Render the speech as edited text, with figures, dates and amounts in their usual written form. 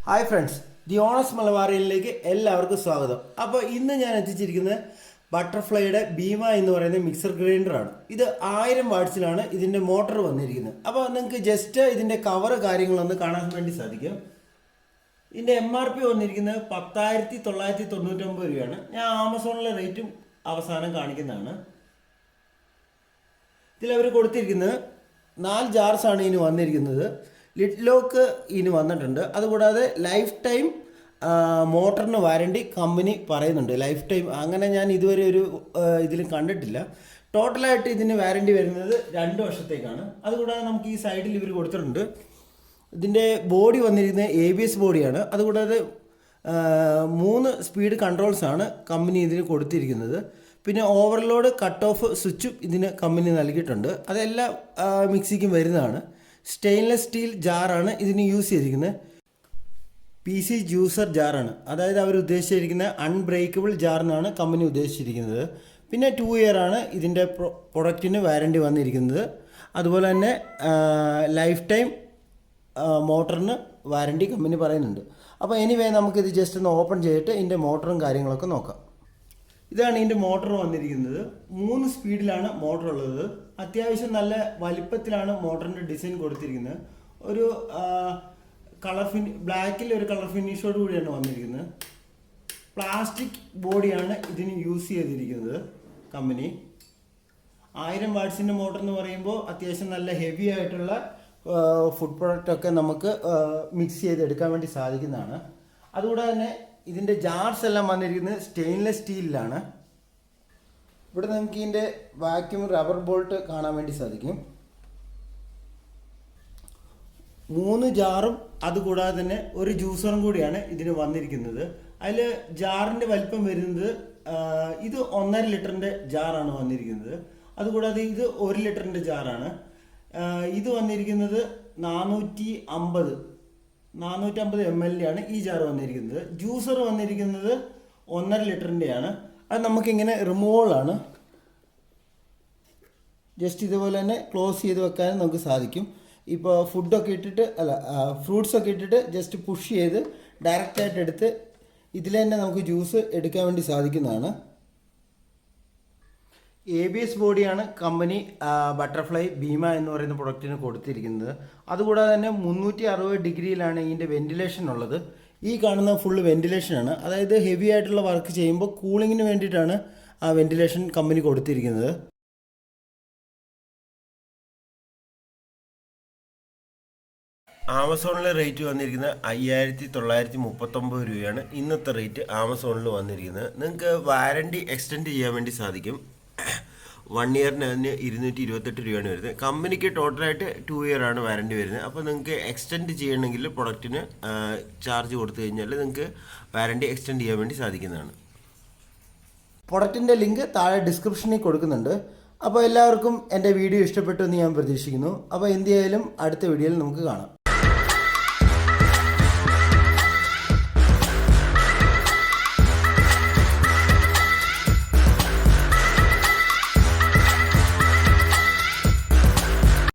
Hi friends, the Honest Malabarian എല്ലാവർക്കും സ്വാഗതം. അപ്പോൾ ഇന്ന് ഞാൻ എത്തിച്ചിരിക്കുന്നത് ബട്ടർഫ്ലൈയുടെ ഭീമ എന്ന് പറയുന്ന മിക്സർ ഗ്രൈൻഡർ ആണ്. ഇത് 1000 വാട്ട്സിലാണ് ഇതിന്റെ മോട്ടോർ വന്നിരിക്കുന്നത്. അപ്പോൾ നിങ്ങൾക്ക് ജസ്റ്റ് ഇതിന്റെ കവർ കാര്യങ്ങളൊന്ന് കാണാൻ വേണ്ടി സാധിക്കും. ഇതിന്റെ MRP വന്നിരിക്കുന്നത് 10,999 രൂപയാണ്. ഞാൻ ആമസോണിലെ റേറ്റും അവസാനം കാണിക്കുന്നതാണ്. ഇതിൽ അവർ കൊടുത്തിരിക്കുന്നത് 4 ജാർസ് ആണ് ഇതിന് വന്നിരിക്കുന്നത്. ലിഡ് ലോക്ക് ഇതിന് വന്നിട്ടുണ്ട്. അതുകൂടാതെ ലൈഫ് ടൈം മോട്ടറിന് വാറണ്ടി കമ്പനി പറയുന്നുണ്ട്. ലൈഫ് ടൈം അങ്ങനെ ഞാൻ ഇതുവരെ ഒരു ഇതിലും കണ്ടിട്ടില്ല. ടോട്ടലായിട്ട് ഇതിന് വാറണ്ടി വരുന്നത് 2 വർഷത്തേക്കാണ്. അതുകൂടാതെ നമുക്ക് ഈ സൈഡിൽ ഇവർ കൊടുത്തിട്ടുണ്ട്. ഇതിൻ്റെ ബോഡി വന്നിരിക്കുന്നത് ABS ബോഡിയാണ്. അതുകൂടാതെ 3 സ്പീഡ് കൺട്രോൾസാണ് കമ്പനി ഇതിന് കൊടുത്തിരിക്കുന്നത്. പിന്നെ ഓവർലോഡ് കട്ട് ഓഫ് സ്വിച്ചും ഇതിന് കമ്പനി നൽകിയിട്ടുണ്ട്. അതെല്ലാം മിക്സിക്കും വരുന്നതാണ്. സ്റ്റെയിൻലെസ് സ്റ്റീൽ ജാറാണ് ഇതിന് യൂസ് ചെയ്തിരിക്കുന്നത്. PC ജ്യൂസർ ജാറാണ്. അതായത് അവർ ഉദ്ദേശിച്ചിരിക്കുന്ന അൺബ്രേക്കബിൾ ജാറിനാണ് കമ്പനി ഉദ്ദേശിച്ചിരിക്കുന്നത്. പിന്നെ 2 ഇയർ ആണ് ഇതിൻ്റെ പ്രൊഡക്റ്റിന് വാറണ്ടി വന്നിരിക്കുന്നത്. അതുപോലെ തന്നെ ലൈഫ് ടൈം മോട്ടറിന് വാറണ്ടി കമ്പനി പറയുന്നുണ്ട്. അപ്പോൾ എനിവേ നമുക്കിത് ജസ്റ്റ് ഒന്ന് ഓപ്പൺ ചെയ്തിട്ട് ഇതിൻ്റെ മോട്ടറും കാര്യങ്ങളൊക്കെ നോക്കാം. ഇതാണ് ഇതിൻ്റെ മോട്ടർ വന്നിരിക്കുന്നത്. 3 സ്പീഡിലാണ് മോട്ടർ ഉള്ളത്. അത്യാവശ്യം നല്ല വലിപ്പത്തിലാണ് മോട്ടറിൻ്റെ ഡിസൈൻ കൊടുത്തിരിക്കുന്നത്. ഒരു ബ്ലാക്കിൽ ഒരു കളർ ഫിനിഷോട് കൂടിയാണ് വന്നിരിക്കുന്നത്. പ്ലാസ്റ്റിക് ബോഡിയാണ് ഇതിന് യൂസ് ചെയ്തിരിക്കുന്നത് കമ്പനി. 1000 വാട്ട്സിൻ്റെ മോട്ടർ എന്ന് പറയുമ്പോൾ അത്യാവശ്യം നല്ല ഹെവി ആയിട്ടുള്ള ഫുഡ് പ്രൊഡക്റ്റൊക്കെ നമുക്ക് മിക്സ് ചെയ്തെടുക്കാൻ വേണ്ടി സാധിക്കുന്നതാണ്. അതുകൂടാതെ തന്നെ ഇതിൻ്റെ ജാർസ് എല്ലാം വന്നിരിക്കുന്നത് സ്റ്റെയിൻലെസ് സ്റ്റീലിലാണ്. ഇവിടെ നമുക്ക് ഇതിൻ്റെ വാക്യൂം റബ്ബർ ബോൾട്ട് കാണാൻ വേണ്ടി സാധിക്കും. 3 ജാറും അതുകൂടാതെ തന്നെ ഒരു ജ്യൂസറും കൂടിയാണ് ഇതിന് വന്നിരിക്കുന്നത്. അതിൽ ജാറിൻ്റെ വലിപ്പം വരുന്നത് ഇത് 1.5 ലിറ്ററിൻ്റെ ജാറാണ് വന്നിരിക്കുന്നത്. അതുകൂടാതെ ഇത് 1 ലിറ്ററിൻ്റെ ജാറാണ്. ഇത് വന്നിരിക്കുന്നത് 450 ml ആണ് ഈ ജാർ വന്നിരിക്കുന്നത്. ജ്യൂസർ വന്നിരിക്കുന്നത് 1.5 ലിറ്ററിൻ്റെയാണ്. അത് നമുക്കിങ്ങനെ റിമൂവബിളാണ്. ജസ്റ്റ് ഇതുപോലെ തന്നെ ക്ലോസ് ചെയ്ത് വെക്കാനും നമുക്ക് സാധിക്കും. ഇപ്പോൾ ഫുഡൊക്കെ ഇട്ടിട്ട് ഫ്രൂട്ട്സൊക്കെ ഇട്ടിട്ട് ജസ്റ്റ് പുഷ് ചെയ്ത് ഡയറക്റ്റായിട്ട് എടുത്ത് ഇതിൽ തന്നെ നമുക്ക് ജ്യൂസ് എടുക്കാൻ വേണ്ടി സാധിക്കുന്നതാണ്. ABS ബോഡിയാണ് കമ്പനി ബട്ടർഫ്ലൈ ഭീമ എന്ന് പറയുന്ന പ്രൊഡക്റ്റിന് കൊടുത്തിരിക്കുന്നത്. അതുകൂടാതെ തന്നെ 360 ഡിഗ്രിയിലാണ് ഇതിൻ്റെ വെന്റിലേഷൻ ഉള്ളത്. ഈ കാണുന്ന ഫുള്ള് വെന്റിലേഷനാണ്. അതായത് ഹെവി ആയിട്ടുള്ള വർക്ക് ചെയ്യുമ്പോൾ കൂളിങ്ങിന് വേണ്ടിയിട്ടാണ് ആ വെന്റിലേഷൻ കമ്പനി കൊടുത്തിരിക്കുന്നത്. ആമസോണിലെ റേറ്റ് വന്നിരിക്കുന്നത് 5,939 രൂപയാണ്. ഇന്നത്തെ റേറ്റ് ആമസോണിൽ വന്നിരിക്കുന്നത്. നിങ്ങൾക്ക് വാറണ്ടി എക്സ്റ്റെൻഡ് ചെയ്യാൻ വേണ്ടി സാധിക്കും. 1 ഇയറിന് അതിന് 228 രൂപയാണ് വരുന്നത്. കമ്പനിക്ക് ടോട്ടലായിട്ട് 2 ഇയർ ആണ് വാറണ്ടി വരുന്നത്. അപ്പോൾ നിങ്ങൾക്ക് എക്സ്റ്റെൻഡ് ചെയ്യണമെങ്കിൽ പ്രൊഡക്റ്റിന് ചാർജ് കൊടുത്തു കഴിഞ്ഞാൽ നിങ്ങൾക്ക് വാറണ്ടി എക്സ്റ്റെൻഡ് ചെയ്യാൻ വേണ്ടി സാധിക്കുന്നതാണ്. പ്രൊഡക്റ്റിൻ്റെ ലിങ്ക് താഴെ ഡിസ്ക്രിപ്ഷനിൽ കൊടുക്കുന്നുണ്ട്. അപ്പോൾ എല്ലാവർക്കും എൻ്റെ വീഡിയോ ഇഷ്ടപ്പെട്ടു എന്ന് ഞാൻ പ്രതീക്ഷിക്കുന്നു. അപ്പോൾ എന്ത് ചെയ്യായാലും അടുത്ത വീഡിയോയിൽ നമുക്ക് കാണാം.